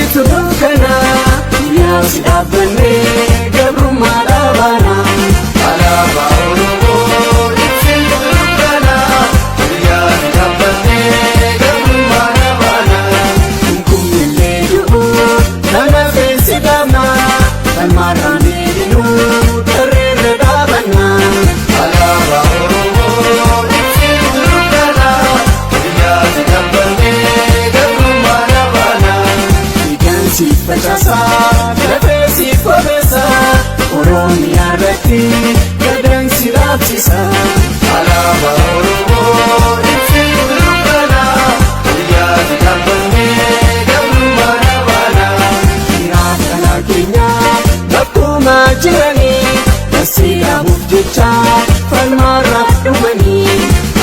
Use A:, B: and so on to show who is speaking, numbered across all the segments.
A: ibsituu dukkana guyyaa si dhaabbannee gabrummaa dhaabana. Alaabaa Oromoo ibsituu dukkana guyyaa si dhaabbannee gabrummaa dhaabana. Kunkummillee du'uu nama feesi dhaabna kan maarraan deebinuu tarreerra dhaabanna. Alaabaa Oromoo ibsituu dukkana guyyaa si dhaabbannee gabrummaa dhaabana. Dhiigaan facaasaa lafee si qobeessa Oromiyaa irratti gadaan si raabsisa. Alaabaa Oromoo ibsituu dukkana guyyaa si dhaabbannee gabrummaa dhaabana. Dhiiraa dhalaa keenya bakkuma jiranii dasii dhaabuuf jecha falmaarra dhumanii.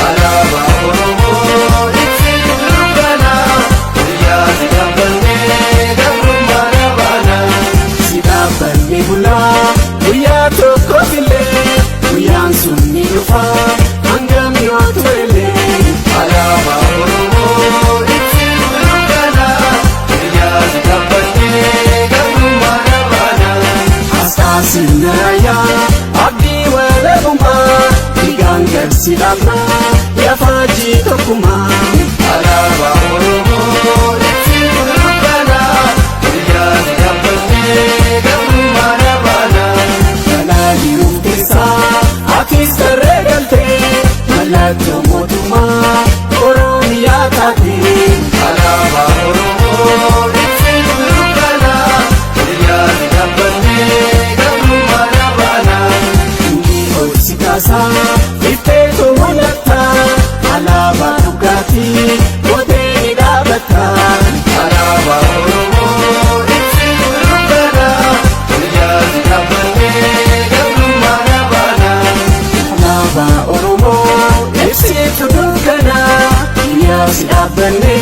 A: Alaabaa Oromoo ibsituu dukkana guyyaa si dhaabbannee gabrummaa dhaabana. Si dhaabbannee bulaa guyyaa tokkootillee guyyaan sun ni dhufa hangam yoo turellee. Alaabaa Oromoo ibsituu dukkana guyyaa si dhaabbannee gabrummaa dhaabana. Asxaa sirna raayyaa abdii walabummaa dhiigaan garsi dhaabna yaafajii tokkummaa. Alaabaa Oromoo ibsituu dukkana guyyaa si dhaabbannee gabrummaa dhaabana. Jalaalii murteessaa atis tarree galtee mallattoo mootummaa Oromiyaa taatee. Alaabaa Oromoo ibsituu dukkana guyyaa si dhaabbannee gabrummaa dhaabana. Inni ol si kaasaa ifteetu mul'atta alaabaa dhugaatii gootee ni dhaabatta. Alaabaa Oromoo ibsituu dukkana guyyaa si dhaabbannee gabrummaa dhaabana. Alaabaa Oromoo ibsituu dukkana guyyaa si dhaabbannee